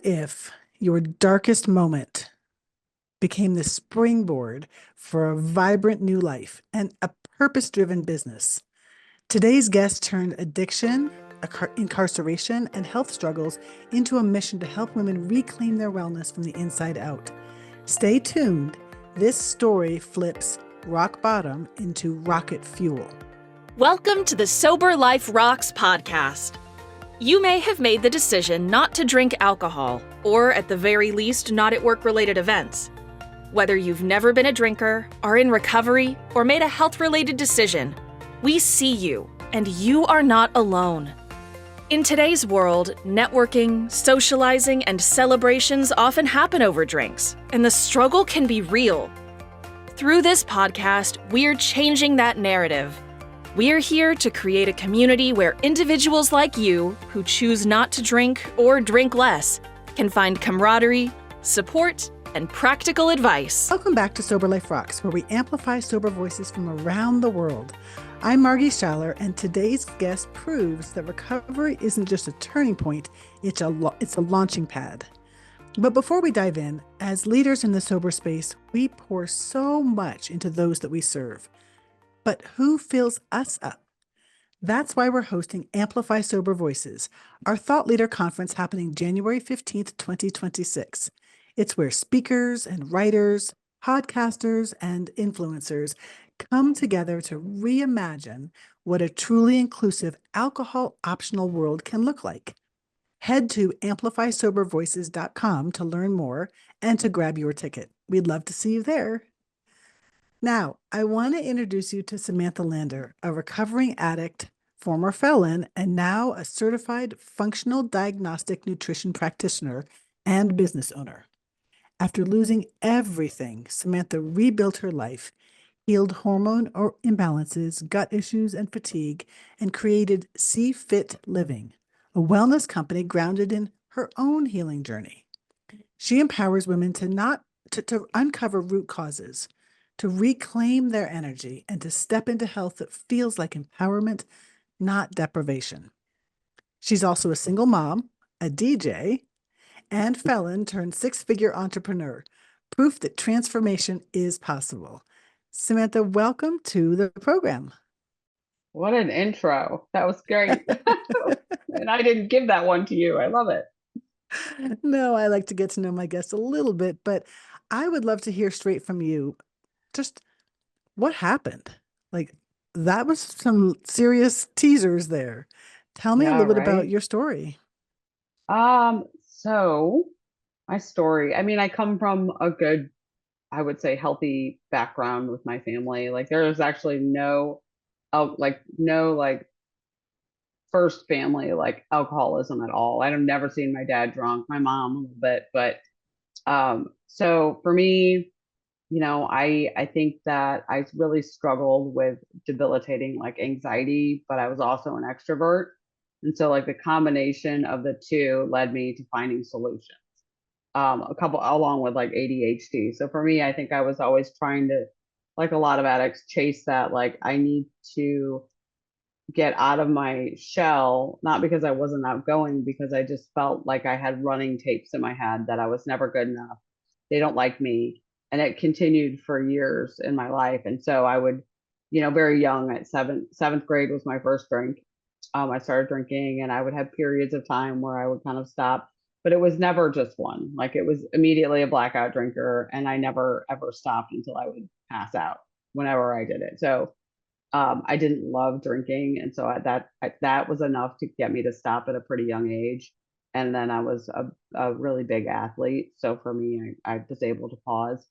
if your darkest moment became the springboard for a vibrant new life and a purpose driven business? Today's guest turned addiction, incarceration, and health struggles into a mission to help women reclaim their wellness from the inside out. Stay tuned. This story flips rock bottom into rocket fuel. Welcome to the Sober Life Rocks podcast. You may have made the decision not to drink alcohol, or at the very least, not at work-related events. Whether you've never been a drinker, are in recovery, or made a health-related decision, we see you, and you are not alone. In today's world, networking, socializing, and celebrations often happen over drinks, and the struggle can be real. Through this podcast, we're changing that narrative. We're here to create a community where individuals like you, who choose not to drink or drink less, can find camaraderie, support, and practical advice. Welcome back to Sober Life Rocks, where we amplify sober voices from around the world. I'm Margie Schaller, and today's guest proves that recovery isn't just a turning point, it's a launching pad. But before we dive in, as leaders in the sober space, we pour so much into those that we serve. But who fills us up? That's why we're hosting Amplify Sober Voices, our thought leader conference happening January 15th, 2026. It's where speakers and writers, podcasters, and influencers come together to reimagine what a truly inclusive alcohol-optional world can look like. Head to amplifysobervoices.com to learn more and to grab your ticket. We'd love to see you there. Now, I want to introduce you to Samantha Lander, a recovering addict, former felon, and now a certified functional diagnostic nutrition practitioner and business owner. After losing everything, Samantha rebuilt her life, healed hormone or imbalances, gut issues, and fatigue, and created See Fit Living, a wellness company grounded in her own healing journey. She empowers women to uncover root causes, to reclaim their energy, and to step into health that feels like empowerment, not deprivation. She's also a single mom, a DJ, and felon turned six-figure entrepreneur, proof that transformation is possible. Samantha, welcome to the program. What an intro. That was great. And I didn't give that one to you. I love it. No, I like to get to know my guests a little bit, but I would love to hear straight from you. Just what happened? Like, that was some serious teasers there. Tell me a Yeah, little bit about right. your story. So my story, I mean, I come from a good, I would say, healthy background with my family. Like there was actually no first family like alcoholism at all. I've never seen my dad drunk, my mom a little bit, but so for me, I think that I really struggled with debilitating like anxiety, but I was also an extrovert. And so like the combination of the two led me to finding solutions. A couple along with like ADHD. So for me, I think I was always trying to, like a lot of addicts, chase that like I need to get out of my shell, not because I wasn't outgoing, because I just felt like I had running tapes in my head that I was never good enough. They don't like me. And it continued for years in my life. And so I would, very young at seventh grade was my first drink. I started drinking and I would have periods of time where I would kind of stop, but it was never just one. Like it was immediately a blackout drinker. And I never ever stopped until I would pass out whenever I did it. So I didn't love drinking, and so that was enough to get me to stop at a pretty young age. And then I was a really big athlete, so for me, I was able to pause.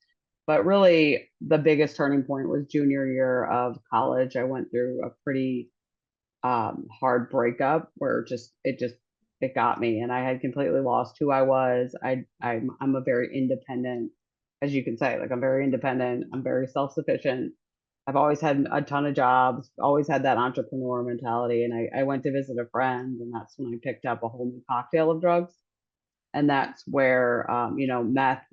But really, the biggest turning point was junior year of college. I went through a pretty hard breakup where it got me, and I had completely lost who I was. I'm a very independent, as you can say, like I'm very independent. I'm very self sufficient. I've always had a ton of jobs, always had that entrepreneur mentality. And I went to visit a friend, and that's when I picked up a whole new cocktail of drugs. And that's where, meth,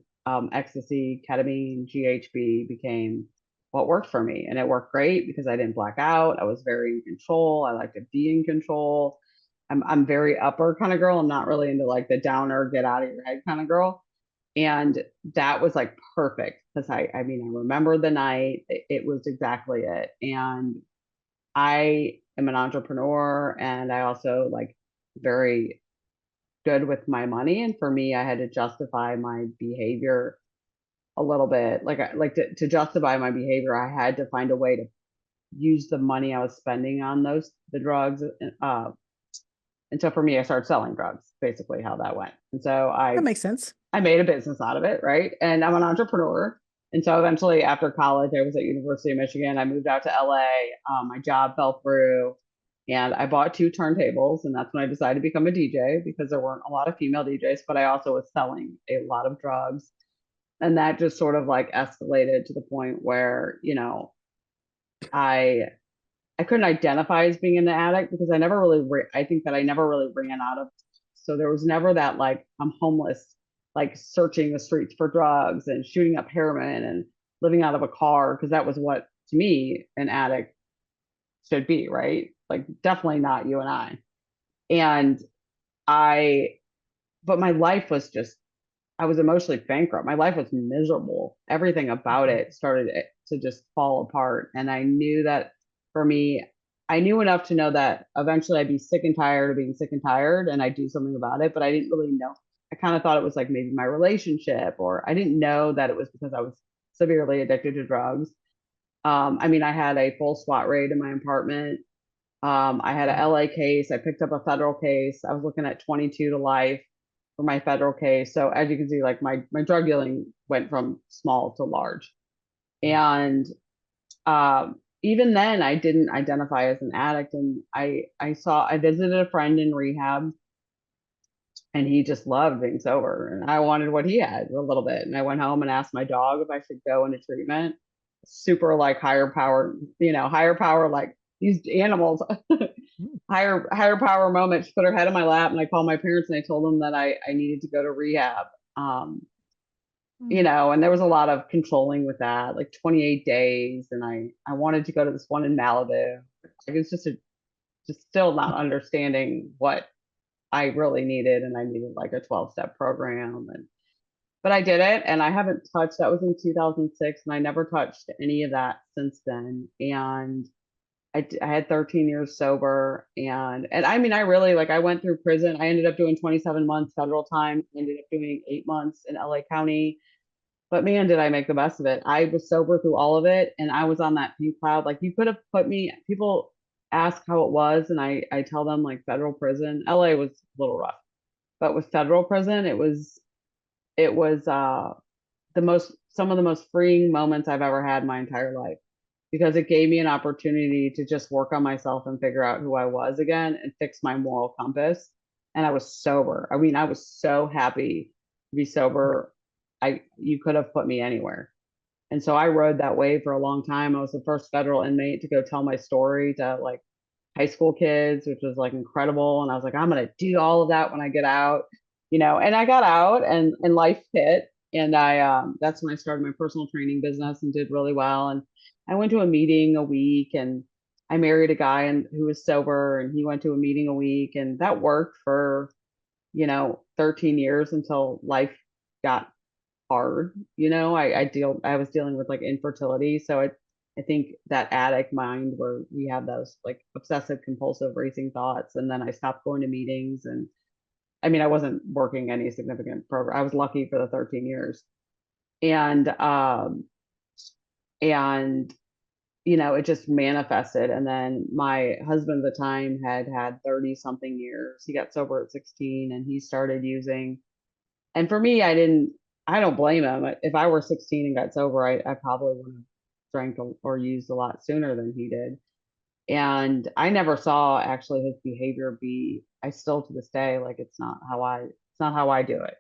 ecstasy, ketamine, GHB became what worked for me. And it worked great because I didn't black out. I was very in control. I liked to be in control. I'm very upper kind of girl. I'm not really into like the downer, get out of your head kind of girl. And that was like perfect because I mean, I remember the night. It was exactly it. And I am an entrepreneur and I also like very good with my money. And for me, I had to justify my behavior a little bit. Like to justify my behavior, I had to find a way to use the money I was spending on the drugs. And so for me, I started selling drugs, basically how that went. And so That makes sense. I made a business out of it, right? And I'm an entrepreneur. And so eventually after college, I was at University of Michigan. I moved out to LA. My job fell through and I bought two turntables. And that's when I decided to become a DJ because there weren't a lot of female DJs, but I also was selling a lot of drugs. And that just sort of like escalated to the point where, I I couldn't identify as being an addict because I think that I never really ran out of. So there was never that like I'm homeless, like searching the streets for drugs and shooting up heroin and living out of a car because that was what to me an addict should be, right? Like definitely not you and I. And I, but my life was just I was emotionally bankrupt. My life was miserable. Everything about Mhm. it started to just fall apart. And I knew that for me, I knew enough to know that eventually I'd be sick and tired of being sick and tired and I'd do something about it. But I didn't really know. I kind of thought it was like maybe my relationship, or I didn't know that it was because I was severely addicted to drugs. I mean, I had a full SWAT raid in my apartment. I had a LA case. I picked up a federal case. I was looking at 22 to life for my federal case. So as you can see, like my drug dealing went from small to large. And even then, I didn't identify as an addict. And I visited a friend in rehab, and he just loved being sober, and I wanted what he had a little bit. And I went home and asked my dog if I should go into treatment. Super like higher power, higher power like these animals. Higher power moment. She put her head on my lap and I called my parents and I told them that I needed to go to rehab. Um, Mm. and there was a lot of controlling with that, like 28 days. And I wanted to go to this one in Malibu. Like it's just still not understanding what I really needed. And I needed like a 12-step program. But I did it and I haven't touched, that was in 2006. And I never touched any of that since then. And I had 13 years sober, and I mean I really like I went through prison. I ended up doing 27 months federal time, ended up doing 8 months in LA County. But man, did I make the best of it. I was sober through all of it and I was on that pink cloud. Like you could have put me, people ask how it was, and I tell them like federal prison. LA was a little rough, but with federal prison, it was some of the most freeing moments I've ever had in my entire life because it gave me an opportunity to just work on myself and figure out who I was again and fix my moral compass. And I was sober. I mean, I was so happy to be sober. You could have put me anywhere. And so I rode that wave for a long time. I was the first federal inmate to go tell my story to like high school kids, which was like incredible. And I was like, I'm gonna do all of that when I get out, And I got out and life hit, and I that's when I started my personal training business and did really well. And I went to a meeting a week, and I married a guy who was sober, and he went to a meeting a week, and that worked for 13 years until life got hard. I was dealing with like infertility. So I think that addict mind where we have those like obsessive compulsive racing thoughts. And then I stopped going to meetings, and I mean, I wasn't working any significant program. I was lucky for the 13 years. And, and, it just manifested. And then my husband at the time had 30 something years. He got sober at 16 and he started using. And for me, I don't blame him. If I were 16 and got sober, I probably would have drank or used a lot sooner than he did. And I never saw actually his behavior I still to this day, like it's not how I do it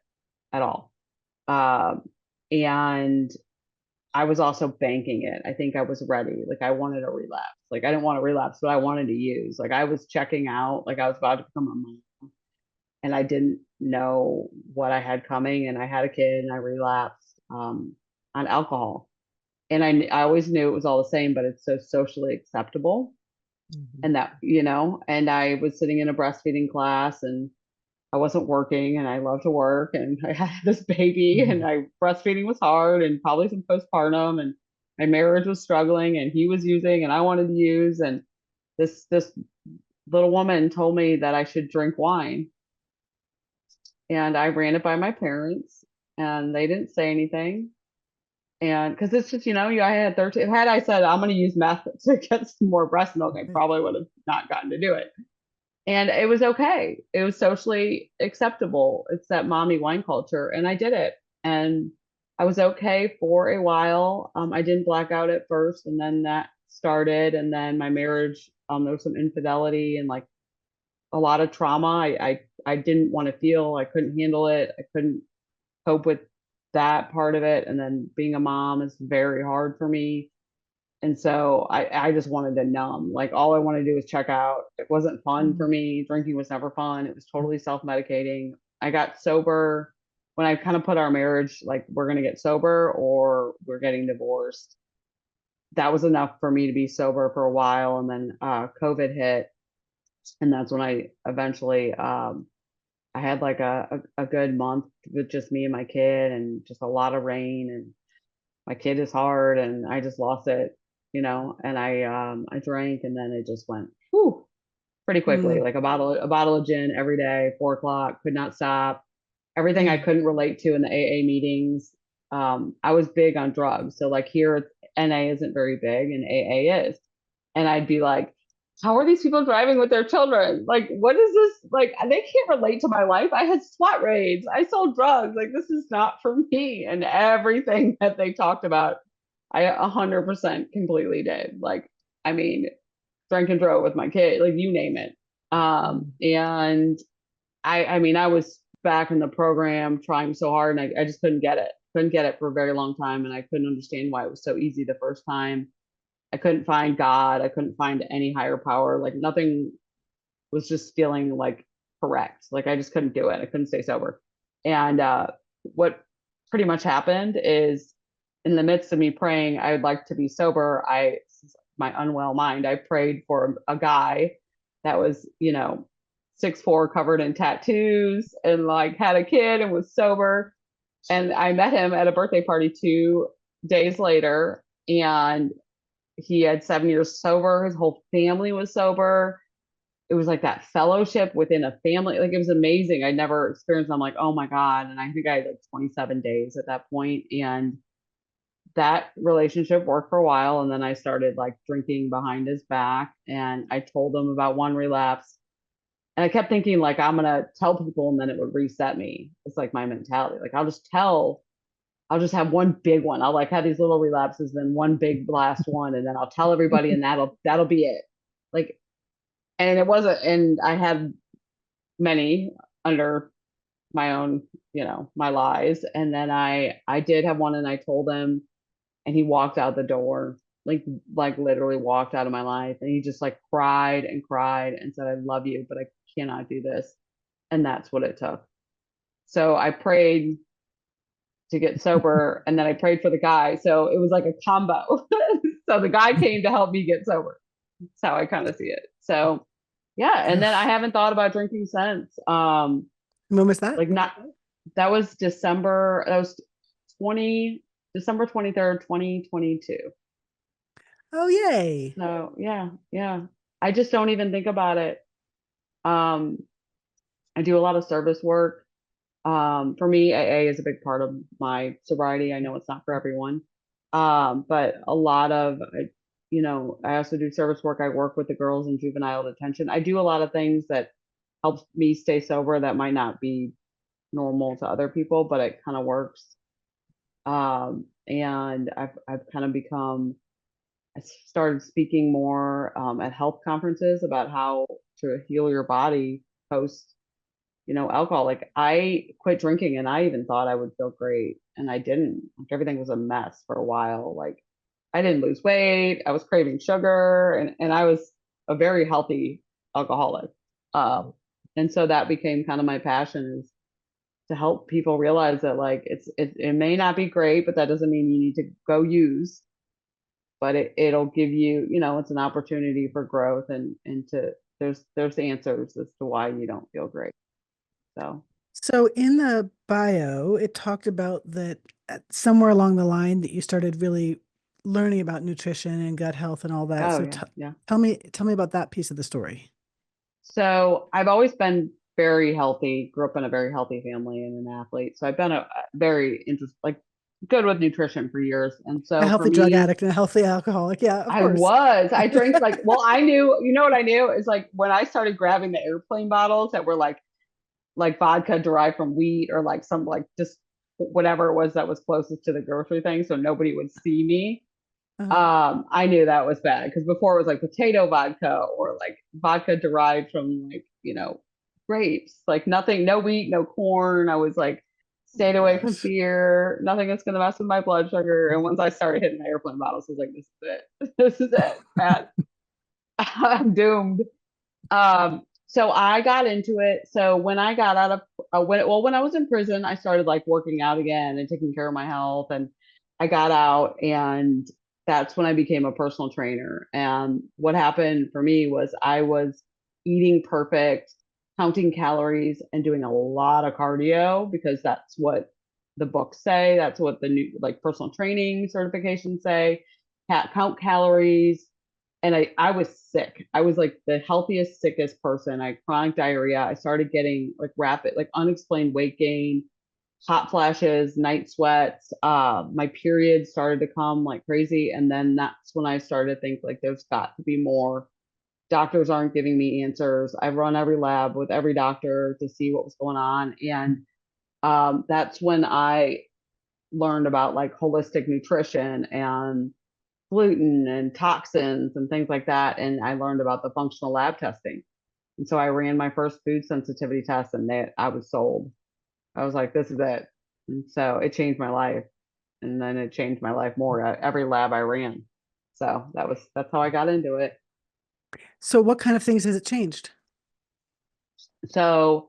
at all. Um, and I was also banking it. I think I was ready. Like I wanted a relapse. Like I didn't want to relapse, but I wanted to use. Like I was checking out, like I was about to become a mom and I didn't know what I had coming. And I had a kid and I relapsed on alcohol. And I always knew it was all the same, but it's so socially acceptable. Mhm. And that, and I was sitting in a breastfeeding class and I wasn't working and I love to work and I had this baby and Mhm. breastfeeding was hard and probably some postpartum and my marriage was struggling and he was using and I wanted to use and this little woman told me that I should drink wine and I ran it by my parents and they didn't say anything. And because it's just, I had 13, had I said I'm going to use meth to get some more breast milk, I Right. probably would have not gotten to do it. And it was okay. It was socially acceptable. It's that mommy wine culture. And I did it. And I was okay for a while. I didn't black out at first, and then that started. And then my marriage, there was some infidelity and like a lot of trauma. I didn't want to feel. I couldn't handle it. I couldn't cope with that part of it. And then being a mom is very hard for me. And so I just wanted to numb. Like all I wanted to do was check out. It wasn't fun for Mhm. me. Drinking was never fun. It was totally self-medicating. I got sober when I kind of put our marriage, like we're going to get sober or we're getting divorced. That was enough for me to be sober for a while. And then COVID hit. And that's when I eventually, I had like a good month with just me and my kid and just a lot of rain and my kid is hard and I just lost it, and I drank and then it just went whew, pretty quickly, Mm. like a bottle of gin every day, 4 o'clock, could not stop. Everything I Mm. couldn't relate to in the AA meetings. I was big on drugs. So like here NA isn't very big and AA is. And I'd be like, how are these people driving with their children? Like, what is this? Like, they can't relate to my life. I had SWAT raids. I sold drugs. Like, this is not for me. And everything that they talked about, I 100% completely did. Like, I mean, drank and drove with my kid, like you name it. Mm. And I mean, I was back in the program trying so hard and I just couldn't get it. Couldn't get it for a very long time. And I couldn't understand why it was so easy the first time. I couldn't find God. I couldn't find any higher power. Like nothing was just feeling like correct. Like I just couldn't do it. I couldn't stay sober. And what pretty much happened is in the midst of me praying, I would like to be sober. My unwell mind, I prayed for a guy that was, 6'4", covered in tattoos and like had a kid and was sober. And I met him at a birthday party 2 days later. And he had 7 years sober. His whole family was sober. It was like that fellowship within a family. Like it was amazing. I'd never experienced. I'm like, oh my God. And I think I had like 27 days at that point. And that relationship worked for a while. And then I started like drinking behind his back. And I told him about one relapse. And I kept thinking like I'm gonna tell people and then it would reset me. It's like my mentality. Like I'll just have one big one. I'll like have these little relapses, then one big last one, and then I'll tell everybody, and that'll be it. Like, and it wasn't. And I had many under my own, my lies. And then I did have one, and I told him, and he walked out the door, like literally walked out of my life, and he just like cried and cried and said, "I love you, but I cannot do this." And that's what it took. So I prayed to get sober and then I prayed for the guy. So it was like a combo. So the guy came to help me get sober. That's how I kind of see it. So yeah, and then I haven't thought about drinking since. When was that? Like not that was December, that was 20 December 23rd, 2022. Oh, yay. So yeah, yeah. I just don't even think about it. Um, I do a lot of service work. For me, AA is a big part of my sobriety. I know it's not for everyone. But a lot of, I also do service work. I work with the girls in juvenile detention. I do a lot of things that helps me stay sober that might not be normal to other people, but it kind of works. And I've kind of I started speaking more at health conferences about how to heal your body post alcohol. Like I quit drinking and I even thought I would feel great and I didn't. Like everything was a mess for a while. Like I didn't lose weight. I was craving sugar and I was a very healthy alcoholic. Um, and so that became kind of my passion is to help people realize that like it may not be great, but that doesn't mean you need to go use. but it'll give you, it's an opportunity for growth, and to there's answers as to why you don't feel great. So, So in the bio, it talked about that somewhere along the line that you started really learning about nutrition and gut health and all that. oh So yeah, yeah. tell me about that piece of the story. So I've always been very healthy, grew up in a very healthy family and an athlete. So I've been a very like good with nutrition for years. And A so for healthy drug me, addict and a healthy alcoholic. Yeah, of course. I drank like, well, I knew, what I knew is like when I started grabbing the airplane bottles that were like vodka derived from wheat, or like some like just whatever it was that was closest to the grocery thing, so nobody would see me. Uh, I knew that was bad, because before it was like potato vodka, or like vodka derived from like, grapes, like nothing, no wheat, no corn. I was like, oh my stayed away from gosh. beer, nothing that's gonna mess with my blood sugar. And once I started hitting the airplane bottles, I was like, this is it. This is it, man. I'm doomed. So I got into it. So when I got out of when I was in prison, I started like working out again and taking care of my health, and I got out, and that's when I became a personal trainer. And what happened for me was I was eating perfect, counting calories, and doing a lot of cardio, because that's what the books say. That's what the new like personal training certifications say. Count calories, and I was sick. I was like the healthiest, sickest person. I had chronic diarrhea. I started getting like rapid, like unexplained weight gain, hot flashes, night sweats. My periods started to come like crazy. And then that's when I started to think like there's got to be more. Doctors aren't giving me answers. I've run every lab with every doctor to see what was going on. And that's when I learned about like holistic nutrition and gluten and toxins and things like that. And I learned about the functional lab testing. And so I ran my first food sensitivity test, and I was sold. I was like, this is it. And so it changed my life. And then it changed my life more at every lab I ran. So that's how I got into it. So what kind of things has it changed? So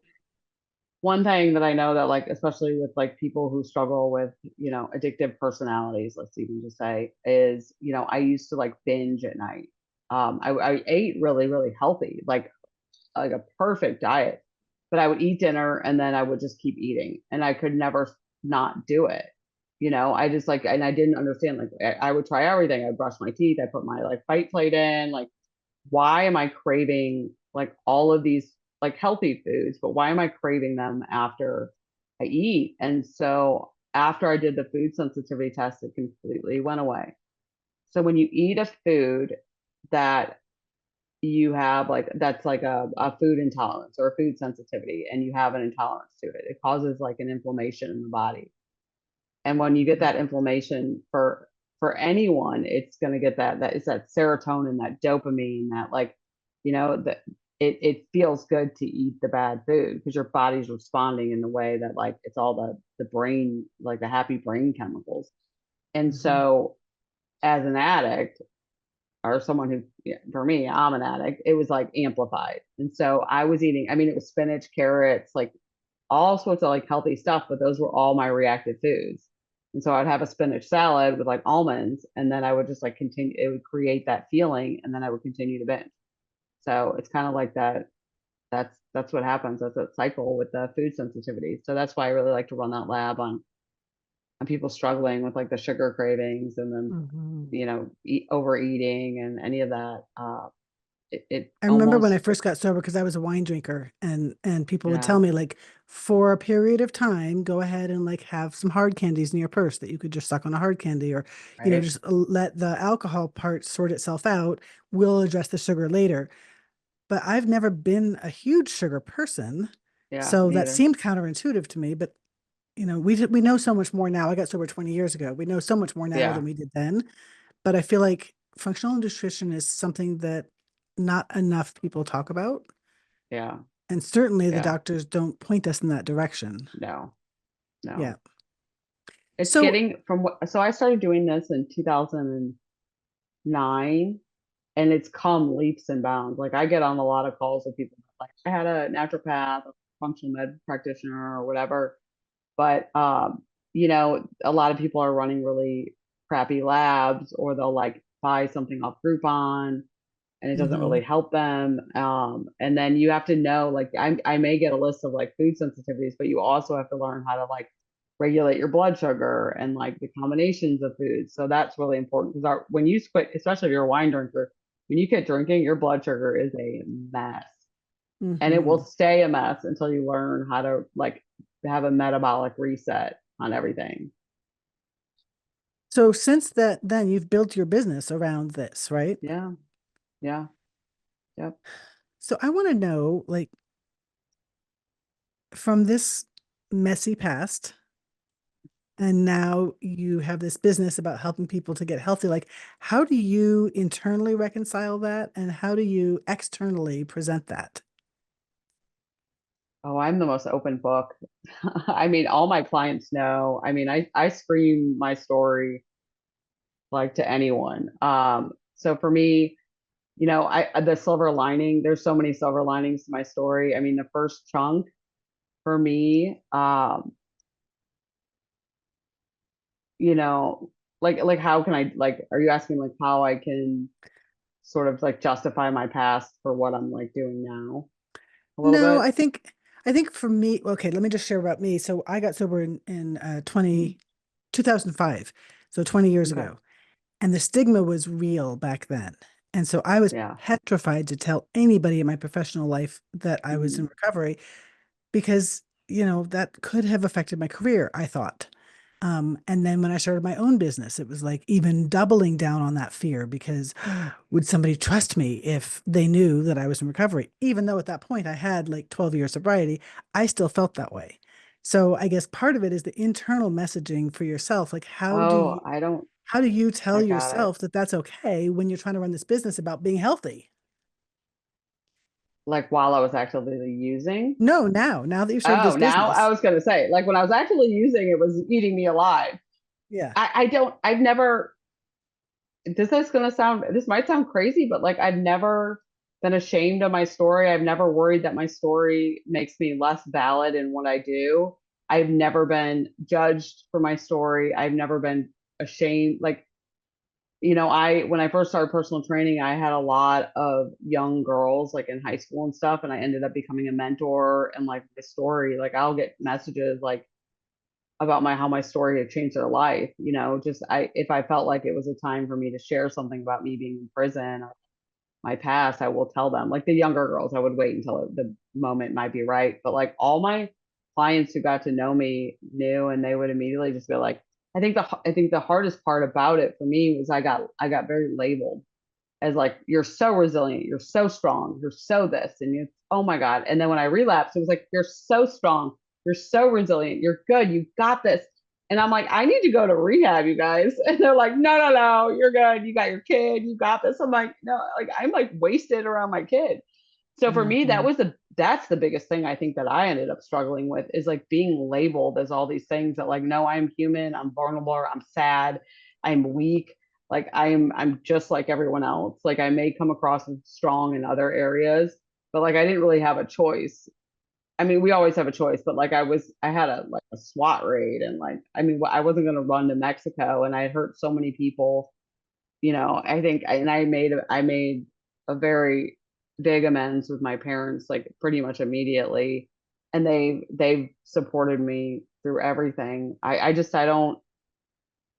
one thing that I know that like, especially with like people who struggle with, addictive personalities, let's even just say, is, I used to like binge at night. I ate really, really healthy, like a perfect diet, but I would eat dinner and then I would just keep eating, and I could never not do it. I just like, and I didn't understand, like I would try everything. I brush my teeth, I put my like bite plate in, like, why am I craving like all of these like healthy foods, but why am I craving them after I eat? And so after I did the food sensitivity test, it completely went away. So when you eat a food that you have like, that's like a food intolerance or a food sensitivity, and you have an intolerance to it, it causes like an inflammation in the body. And when you get that inflammation, for anyone, it's going to get that it's that serotonin, that dopamine, that like, that it feels good to eat the bad food, because your body's responding in the way that like it's all the brain, like the happy brain chemicals. And Mhm. so as an addict, or someone who, yeah, for me, I'm an addict, it was like amplified. And so I was eating, I mean, it was spinach, carrots, like all sorts of like healthy stuff, but those were all my reactive foods. And so I'd have a spinach salad with like almonds, and then I would just like continue, it would create that feeling, and then I would continue to binge. So it's kind of like that. That's what happens. That's a cycle with the food sensitivity. So that's why I really like to run that lab on people struggling with like the sugar cravings, and then, Mhm. overeating and any of that. It I remember when I almost, first got sober because I was a wine drinker, and people would tell yeah, me like for a period of time go ahead and like have some hard candies in your purse that you could just suck on a hard candy, or right, just let the alcohol part sort itself out. We'll address the sugar later. But I've never been a huge sugar person, yeah, so that neither, seemed counterintuitive to me. But we know so much more now. I got sober 20 years ago. We know so much more now yeah, than we did then. But I feel like functional nutrition is something that not enough people talk about. yeah, And certainly the yeah, doctors don't point us in that direction. no, Yeah. no. It's So, getting from what, so I started doing this in 2009, and it's come leaps and bounds. Like I get on a lot of calls with people like, I had a naturopath, a functional med practitioner, or whatever. But a lot of people are running really crappy labs, or they'll like buy something off Groupon and it doesn't Mm-hmm. really help them. And then you have to know, like, I may get a list of like food sensitivities, but you also have to learn how to like regulate your blood sugar and like the combinations of foods. So that's really important because when you quit, especially if you're a wine drinker, when you quit drinking, your blood sugar is a mess and it will Mm-hmm. stay a mess until you learn how to like have a metabolic reset on everything. So since that, then you've built your business around this, right? Yeah. Yeah. Yep. So I want to know, like, from this messy past, and now you have this business about helping people to get healthy. Like, how do you internally reconcile that, and how do you externally present that? Oh, I'm the most open book. I mean, all my clients know. I mean, I scream my story like to anyone. So for me, the silver lining, there's so many silver linings to my story. I mean, the first chunk for me, you know, like how can I like are you asking like how I can sort of like justify my past for what I'm like doing now a little No, bit? I think for me, okay, let me just share about me. So I got sober in 2005, so 20 years Okay. ago. And the stigma was real back then. And so I was Yeah. petrified to tell anybody in my professional life that I was in Mhm. recovery because, that could have affected my career, I thought. And then when I started my own business, it was like even doubling down on that fear because would somebody trust me if they knew that I was in recovery? Even though at that point I had like 12 years sobriety, I still felt that way. So I guess part of it is the internal messaging for yourself. Like, Oh, I don't how do you tell I got it. yourself that that's okay when you're trying to run this business about being healthy? Like while I was actively using. No, now that you've started Oh, this now I business. was gonna say, like when I was actually using it was eating me alive. Yeah. I've never this might sound crazy, but like I've never been ashamed of my story. I've never worried that my story makes me less valid in what I do. I've never been judged for my story. I've never been ashamed. Like, when I first started personal training, I had a lot of young girls like in high school and stuff, and I ended up becoming a mentor and like my story, like I'll get messages like about my how my story had changed their life. Just I if I felt like it was a time for me to share something about me being in prison or my past, I will tell them. Like the younger girls, I would wait until the moment might be right. But like all my clients who got to know me knew, and they would immediately just be like, I think the hardest part about it for me was I got very labeled as like you're so resilient, you're so strong, you're so this, and you oh my god. And then when I relapsed, it was like you're so strong, you're so resilient, you're good, you got this. And I'm like, I need to go to rehab, you guys. And they're like, no, no, no, you're good. You got your kid, you got this. I'm like, no, like I'm like wasted around my kid. So for me, Hmm. that's the biggest thing I think that I ended up struggling with is like being labeled as all these things that like, no, I'm human, I'm vulnerable, I'm sad, I'm weak. Like I'm just like everyone else. Like I may come across as strong in other areas, but like I didn't really have a choice. I mean, we always have a choice, but like I had a SWAT raid and like, I mean, I wasn't going to run to Mexico and I had hurt so many people, I think, and I made a very big amends with my parents, like pretty much immediately. And they've supported me through everything. I don't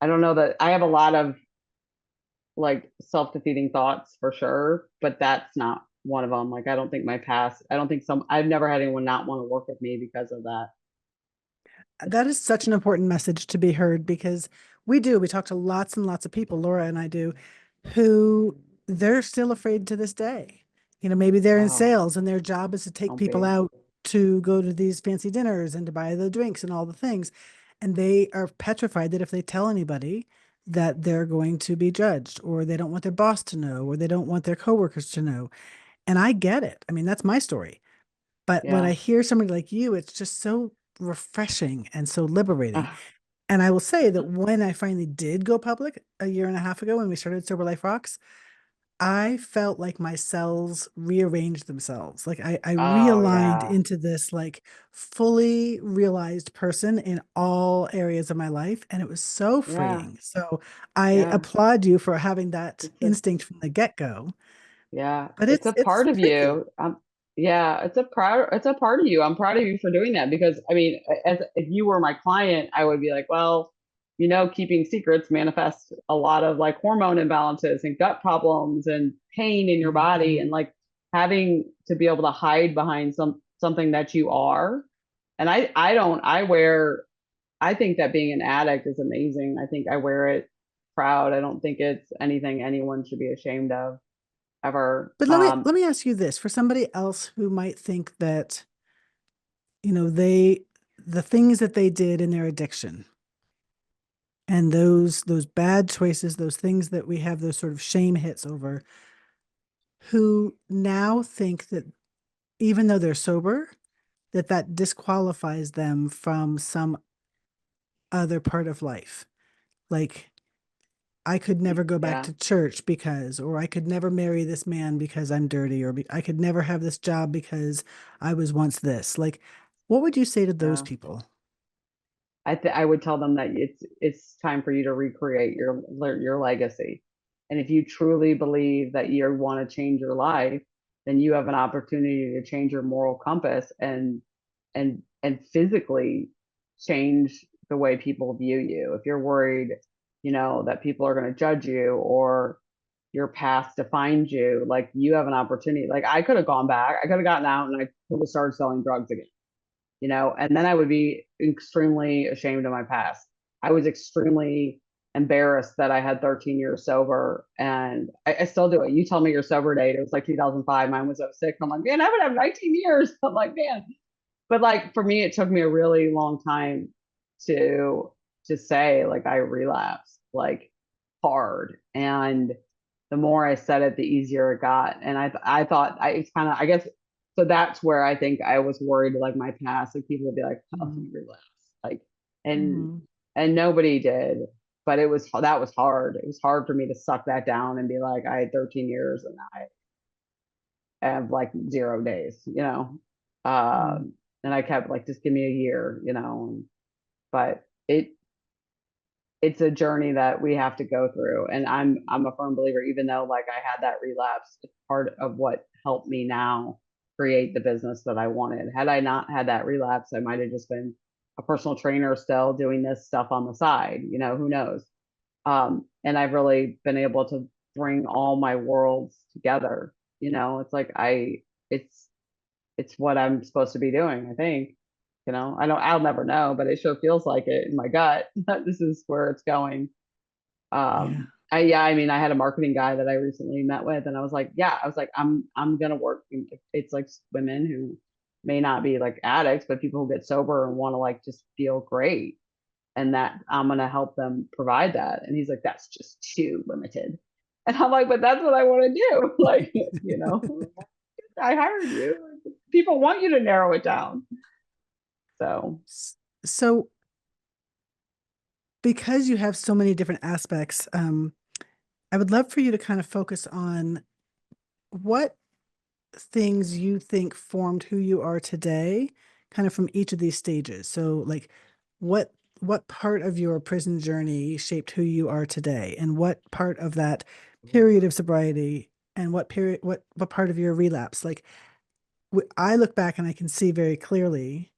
know that I have a lot of like self-defeating thoughts for sure, but that's not one of them. Like I don't think I've never had anyone not want to work with me because of that. That is such an important message to be heard because we talk to lots and lots of people, Laura and I do, who they're still afraid to this day. Maybe they're in Oh, sales and their job is to take don't people be. out to go to these fancy dinners and to buy the drinks and all the things. And they are petrified that if they tell anybody that they're going to be judged or they don't want their boss to know or they don't want their coworkers to know. And I get it. I mean, that's my story. But when Yeah. I hear somebody like you, it's just so refreshing and so liberating. And I will say that when I finally did go public a year and a half ago when we started Sober Life Rocks, I felt like my cells rearranged themselves. Like I Oh realigned yeah. into this like fully realized person in all areas of my life. And it was so Yeah. freeing. So I Yeah. applaud you for having that It's a instinct from the get-go. Yeah, But it's a it's part of tricky. you. Yeah, it's a part of you. I'm proud of you for doing that because I mean, as if you were my client, I would be like, well, keeping secrets manifests a lot of like hormone imbalances and gut problems and pain in your body Mhm. and like having to be able to hide behind something that you are. And I think that being an addict is amazing. I think I wear it proud. I don't think it's anything anyone should be ashamed of ever. But let me ask you this, for somebody else who might think that, the things that they did in their addiction and those bad choices, those things that we have those sort of shame hits over, who now think that even though they're sober, that disqualifies them from some other part of life. Like, I could never go back Yeah, to church because, or I could never marry this man because I'm dirty, or I could never have this job because I was once this. Like, what would you say to those yeah. people? I would tell them that it's time for you to recreate your legacy. And if you truly believe that you want to change your life, then you have an opportunity to change your moral compass and physically change the way people view you. If you're worried, that people are going to judge you or your past defines you, like you have an opportunity. Like I could have gone back, I could have gotten out and I could have started selling drugs again, and then I would be extremely ashamed of my past. I was extremely embarrassed that I had 13 years sober, and I still do it. You tell me your sober date, it was like 2005, mine was '06. I'm like, man, I would have 19 years. I'm like, man. But like for me, it took me a really long time to to say like I relapsed like hard, and the more I said it, the easier it got. And I thought it's kind of, I guess, so that's where I think I was worried like my past, like people would be like, oh, you Mm, relapse, like, and mm, nobody did. But that was hard. It was hard for me to suck that down and be like, I had 13 years and I have like 0 days, mm. and I kept like, just give me a year, but it's a journey that we have to go through. And I'm a firm believer, even though like I had that relapse, it's part of what helped me now create the business that I wanted. Had I not had that relapse, I might have just been a personal trainer still doing this stuff on the side, who knows. And I've really been able to bring all my worlds together. It's like it's what I'm supposed to be doing, I think. I'll never know, but it sure feels like it in my gut that this is where it's going. Yeah. Yeah, I mean, I had a marketing guy that I recently met with, and I was like, yeah, I was like, I'm gonna work. It's like women who may not be like addicts, but people who get sober and want to like just feel great, and that I'm gonna help them provide that. And he's like, that's just too limited. And I'm like, but that's what I want to do. Like, I hired you. People want you to narrow it down. So So, because you have so many different aspects, I would love for you to kind of focus on what things you think formed who you are today, kind of from each of these stages. So, like, what what part of your prison journey shaped who you are today, and what part of that period of sobriety, and what part of your relapse? Like, I look back and I can see very clearly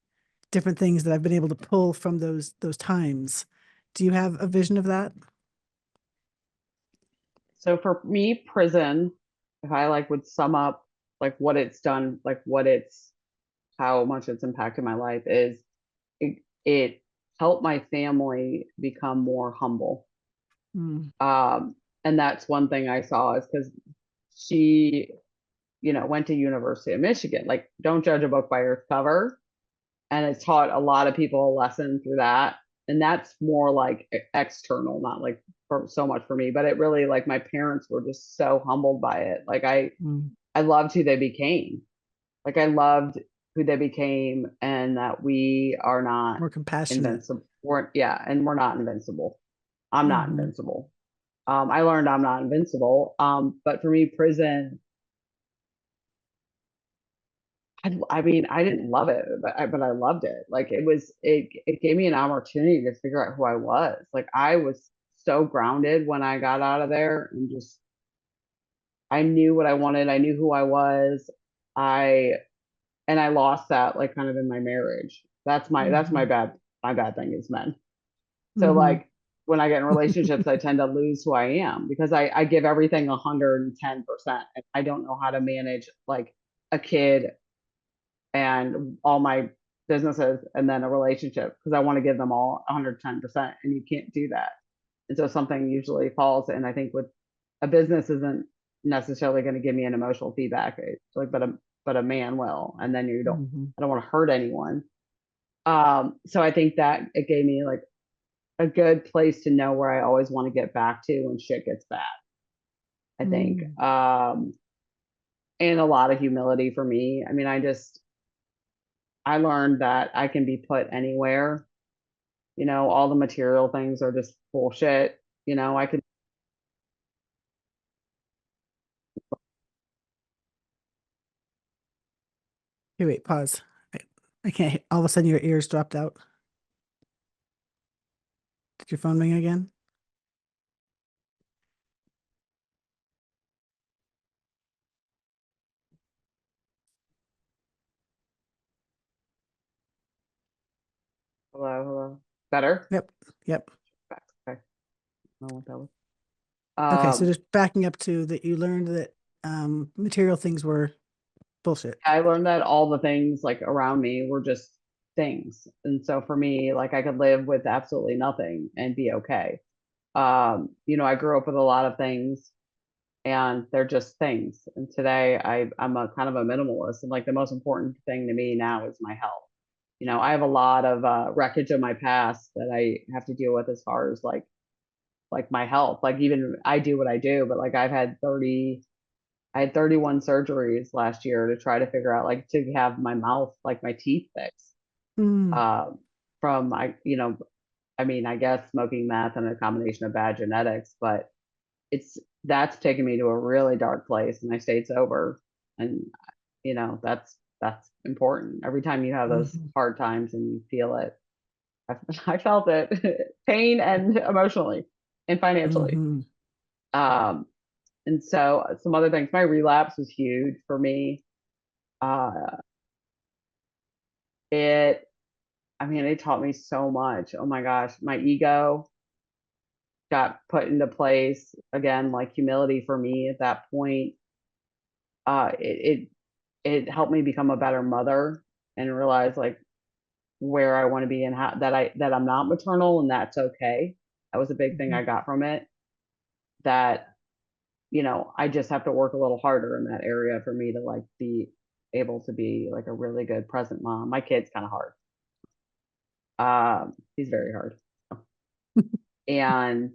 different things that I've been able to pull from those times. Do you have a vision of that? So for me, prison, if I like would sum up like what it's done, like how much it's impacted my life is it helped my family become more humble. Mm, Um, and that's one thing I saw is because she, went to University of Michigan. Like, don't judge a book by its cover. And it's taught a lot of people a lesson through that. And that's more like external, not like so much for me, but it really like my parents were just so humbled by it. Like mm. I loved who they became. Like I loved who they became and that we are not More compassionate. invincible. And we're not invincible. I'm not Hmm. invincible. I learned I'm not invincible. But for me, prison, I mean, I didn't love it, but I loved it. Like it gave me an opportunity to figure out who I was. Like I was so grounded when I got out of there, and just I knew what I wanted. I knew who I was. I and I lost that like kind of in my marriage. That's Mm-hmm. my bad thing is men. So Mm-hmm. like when I get in relationships, I tend to lose who I am because I give everything 110%. And I don't know how to manage like a kid and all my businesses and then a relationship because I want to give them all 110%, and you can't do that. And so something usually falls. And I think with a business isn't necessarily going to give me an emotional feedback. It's like, but a man will, and then Mm-hmm. I don't want to hurt anyone. So I think that it gave me like a good place to know where I always want to get back to when shit gets bad. I think, Mm-hmm. and a lot of humility for me. I mean, I learned that I can be put anywhere. All the material things are just bullshit. I could. Hey, wait, pause. I, I can't. All of a sudden, your ears dropped out. Did your phone ring again? Hello, hello. Better? Yep. Yep. Okay. I don't know what that was. Okay, so Um, just backing up to that, you learned that material things were bullshit. I learned that all the things like around me were just things. And so for me, like I could live with absolutely nothing and be okay. I grew up with a lot of things and they're just things. And today I'm a kind of a minimalist. And like the most important thing to me now is my health. I have a lot of wreckage of my past that I have to deal with as far as like my health. Like even I do what I do, but like I had 31 surgeries last year to try to figure out like to have my mouth, like my teeth fixed. Mm, Uh, from I mean, I guess smoking meth and a combination of bad genetics, but it's that's taken me to a really dark place, and I stayed sober, and that's important. Every time you have those mhm, hard times and you feel it, I, I felt it, pain and emotionally and financially. mhm, Um, and so some other things. My relapse was huge for me. Uh, it, I mean, it taught me so much. Oh my gosh, my ego got put into place again, like humility for me at that point. It helped me become a better mother and realize like where I want to be and how that I'm not maternal and that's okay. That was a big thing mhm, I got from it. That I just have to work a little harder in that area for me to like be able to be like a really good present mom. My kid's kind of hard. He's very hard. And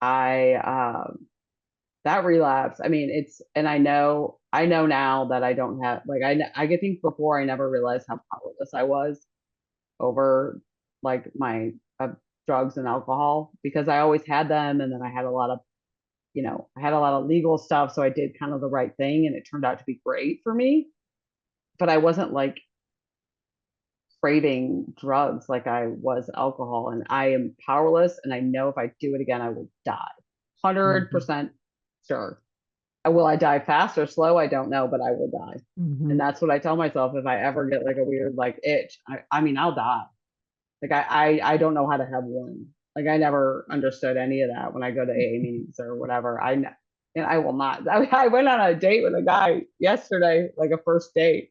I that relapse, I mean, and I know now that I don't have like I get things before I never realized how powerless I was over like my drugs and alcohol because I always had them, and then I had a lot of legal stuff, so I did kind of the right thing, and it turned out to be great for me. But I wasn't like craving drugs like I was alcohol, and I am powerless, and I know if I do it again, I will die. mhm, 100% sure. Will I die fast or slow? I don't know, but I will die. And mhm, that's what I tell myself if I ever get like a weird like itch. I mean, I'll die. Like I don't know how to have one. Like I never understood any of that when I go to AA meetings or whatever. And I will not. I went on a date with a guy yesterday, like a first date,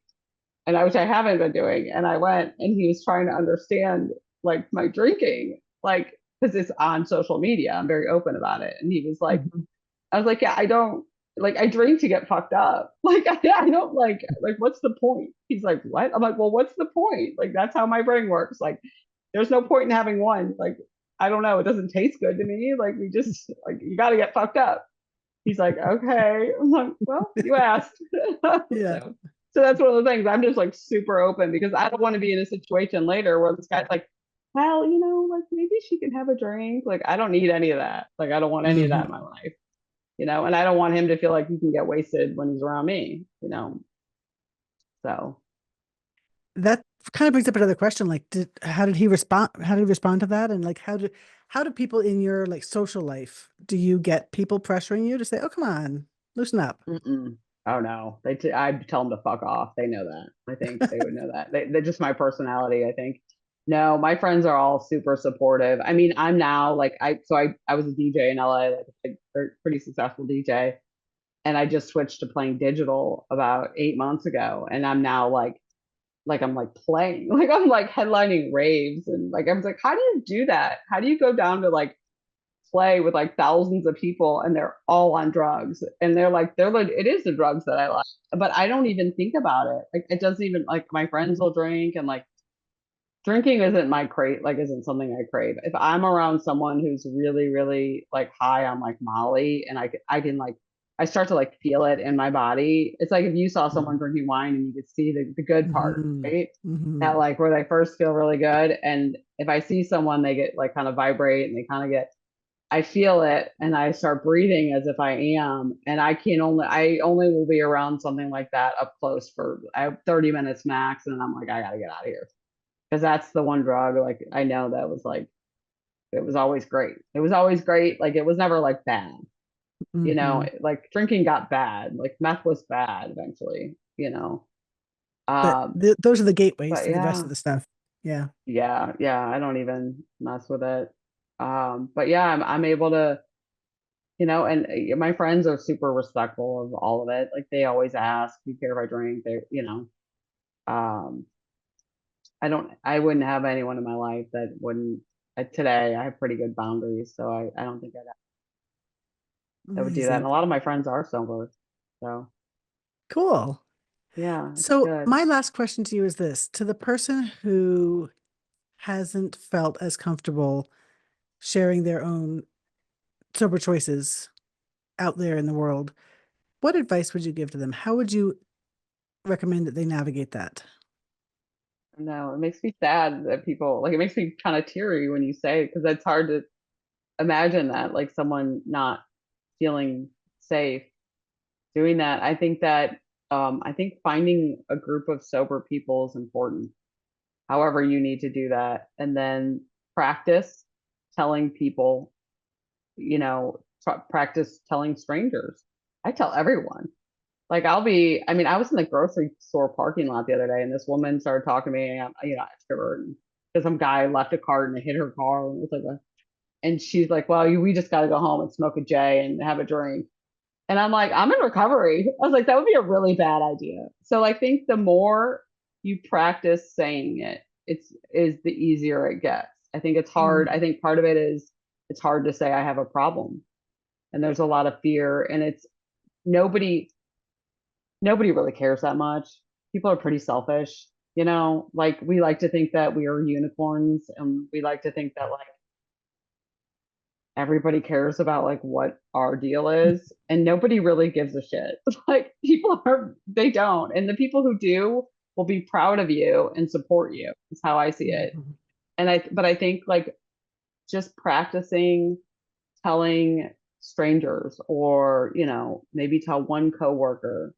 which I haven't been doing. And I went, and he was trying to understand like my drinking, like because it's on social media. I'm very open about it. And he was like, mhm, I was like, yeah, I don't like I drink to get fucked up. Like I don't like what's the point? He's like, what? I'm like, well, what's the point? Like that's how my brain works. Like there's no point in having one. Like I don't know, it doesn't taste good to me. Like we just like you got to get fucked up. He's like, okay. I'm like, well, you asked. yeah. So that's one of the things I'm just like super open because I don't want to be in a situation later where this guy's like well, like maybe she can have a drink. Like, I don't need any of that. Like, I don't want any of that in my life, and I don't want him to feel like he can get wasted when he's around me. So, That kind of brings up another question. Like, how did he respond? How did he respond to that? And like, how do people in your like social life, do you get people pressuring you to say, "Oh, come on, loosen up"? mm-mm. Oh no, I tell them to fuck off. They know that. I think they would know that. They're just my personality, I think. No, my friends are all super supportive. I mean, I'm now like I was a DJ in LA, like a pretty successful DJ, and I just switched to playing digital about 8 months ago, and I'm now like I'm like playing, like I'm like headlining raves, and like I was like, how do you do that? How do you go down to like play with like thousands of people and they're all on drugs, and they're like it is the drugs that I like, but I don't even think about it. Like it doesn't even, like, my friends will drink, and like drinking isn't my crate, like isn't something I crave. If I'm around someone who's really, really like high on like Molly, and I can like I start to like feel it in my body. It's like if you saw someone drinking wine and you could see the good part, Mm-hmm. right? That Mm-hmm. like where they first feel really good. And if I see someone, they get like kind of vibrate, and they kind of get, I feel it, and I start breathing as if I am. And I only will be around something like that up close for 30 minutes max. And I'm like, I gotta get out of here. Because that's the one drug, like, I know that was like, it was always great. It was always great. Like, it was never like bad. Mm-hmm. Like drinking got bad. Like meth was bad eventually. But Um, those are the gateways but to the rest yeah, of the stuff. Yeah. yeah, I don't even mess with it. But yeah, I'm able to, and my friends are super respectful of all of it. Like they always ask, "Do you care if I drink?" Um, I wouldn't have anyone in my life that wouldn't. Today, I have pretty good boundaries, so I don't think I would do that. And Amazing. a lot of my friends are sober, so Cool. yeah, it's So good. my last question to you is this: to the person who hasn't felt as comfortable sharing their own sober choices out there in the world, what advice would you give to them? How would you recommend that they navigate that? No, it makes me sad that people, like, it makes me kind of teary when you say it, because it's hard to imagine that, like, someone not feeling safe doing that. I think finding a group of sober people is important. However, you need to do that, and then practice telling people, practice telling strangers. I tell everyone. Like, I mean, I was in the grocery store parking lot the other day, and this woman started talking to me, and extrovert, because some guy left a cart and it hit her car, and it was like and she's like, well, we just got to go home and smoke a J and have a drink. And I'm like, I'm in recovery. I was like, that would be a really bad idea. So I think the more you practice saying it, is the easier it gets. I think it's hard. I Mm, think part of it is it's hard to say I have a problem. And there's a lot of fear, and it's nobody nobody really cares that much. People are pretty selfish, like we like to think that we are unicorns, and we like to think that like everybody cares about like what our deal is, and nobody really gives a shit. Like they don't. And the people who do will be proud of you and support you. Is how I see it. mhm, But I think like just practicing telling strangers, or maybe tell one coworker,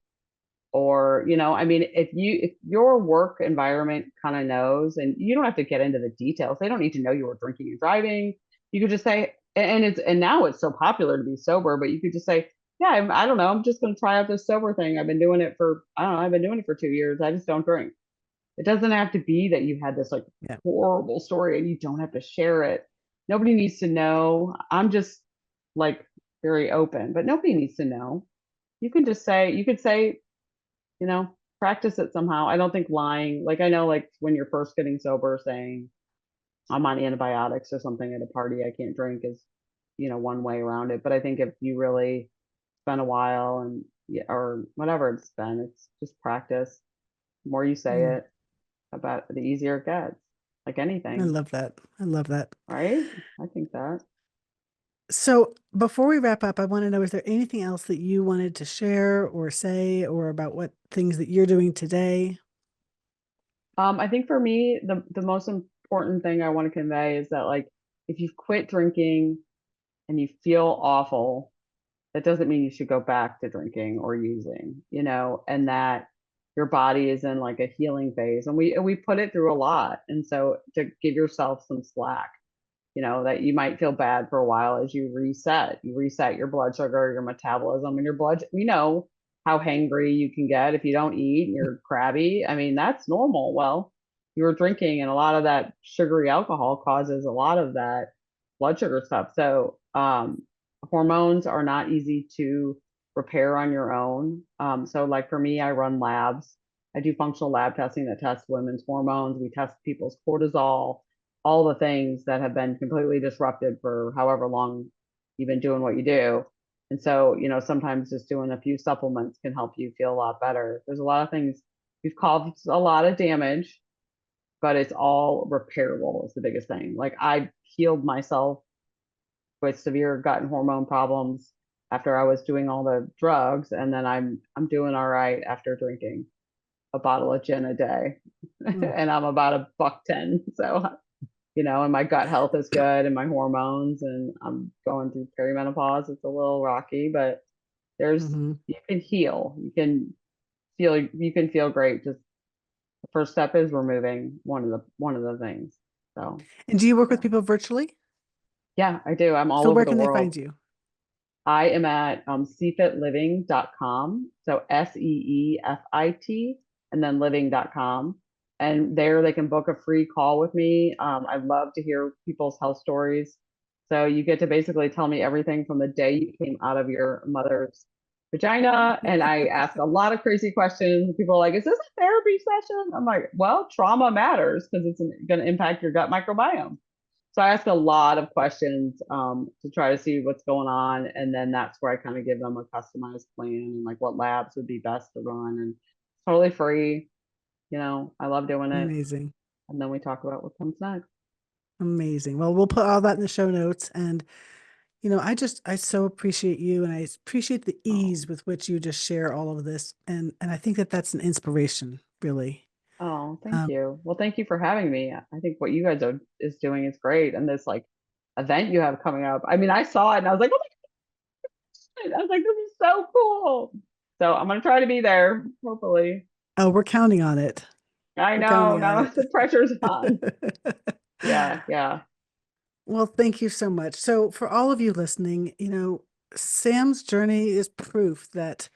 or I mean, if your work environment kind of knows, and you don't have to get into the details, they don't need to know you were drinking and driving. You could just say, and now it's so popular to be sober, but you could just say, yeah, I don't know, I'm just going to try out this sober thing. I've been doing it for, I don't know, I've been doing it for 2 years, I just don't drink. It doesn't have to be that you had this like yeah. horrible story, and you don't have to share it. Nobody needs to know. I'm just like very open, but nobody needs to know. You could say, practice it somehow. I don't think lying, like, I know, like, when you're first getting sober, saying I'm on antibiotics or something at a party, I can't drink, is, one way around it. But I think if you really spend a while, and yeah, or whatever it's just practice. The more you say Mm, it, about the easier it gets, like I anything, love that. I love that. right? I think that. So before we wrap up, I want to know, is there anything else that you wanted to share or say, or about what things that you're doing today? I think for me, the most important thing I want to convey is that like if you've quit drinking and you feel awful, that doesn't mean you should go back to drinking or using, and that your body is in like a healing phase. And we put it through a lot. And so to give yourself some slack, that you might feel bad for a while as you reset your blood sugar, your metabolism, and your blood. We know how hangry you can get if you don't eat and you're crabby. I mean, that's normal. Well, you were drinking, and a lot of that sugary alcohol causes a lot of that blood sugar stuff. So, hormones are not easy to repair on your own. So, like for me, I run labs. I do functional lab testing that tests women's hormones. We test people's cortisol, all the things that have been completely disrupted for however long you've been doing what you do. And so, sometimes just doing a few supplements can help you feel a lot better. There's a lot of things we've caused a lot of damage, but it's all repairable is the biggest thing. Like I healed myself with severe gut and hormone problems after I was doing all the drugs, and then I'm doing all right after drinking a bottle of gin a day, Mm. and I'm about $1.10. So and my gut health is good and my hormones, and I'm going through perimenopause. It's a little rocky, but Mm-hmm. you can heal. You can feel great. Just the first step is removing one of the things. So And do you work with yeah. people virtually? Yeah, I do. I'm all So over where the can they world. find you? I am at seefitliving.com. So SEEFIT and then living.com. And there they can book a free call with me. I love to hear people's health stories. So you get to basically tell me everything from the day you came out of your mother's vagina. And I ask a lot of crazy questions. People are like, is this a therapy session? I'm like, well, trauma matters because it's going to impact your gut microbiome. So I ask a lot of questions to try to see what's going on, and then that's where I kind of give them a customized plan and like what labs would be best to run, and it's totally free. I love doing it, Amazing. and then we talk about what comes next. Amazing. Well, we'll put all that in the show notes. And, I so appreciate you and I appreciate the Oh, ease with which you just share all of this. And I think that that's an inspiration, really. oh, thank Um, you. Well, thank you for having me. I think what you guys are is doing is great, and this like event you have coming up. I mean, I saw it and I was like, oh my God. I was like, this is so cool. So I'm gonna try to be there, hopefully. oh, we're counting on it. I We're know counting on now it. the pressure's on. Yeah, yeah. Well, thank you so much. So, for all of you listening, Sam's journey is proof that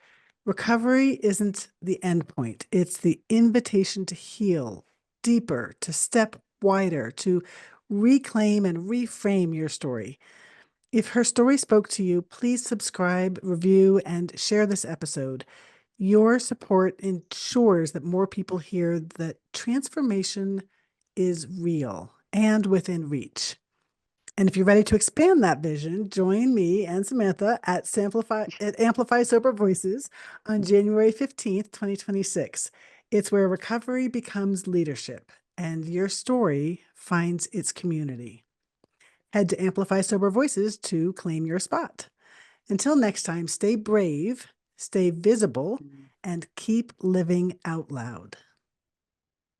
recovery isn't the end point, it's the invitation to heal deeper, to step wider, to reclaim and reframe your story. If her story spoke to you, please subscribe, review, and share this episode. Your support ensures that more people hear that transformation is real and within reach. And if you're ready to expand that vision, join me and Samantha at Amplify Sober Voices on January 15th, 2026. It's where recovery becomes leadership and your story finds its community. Head to Amplify Sober Voices to claim your spot. Until next time, stay brave, stay visible, and keep living out loud.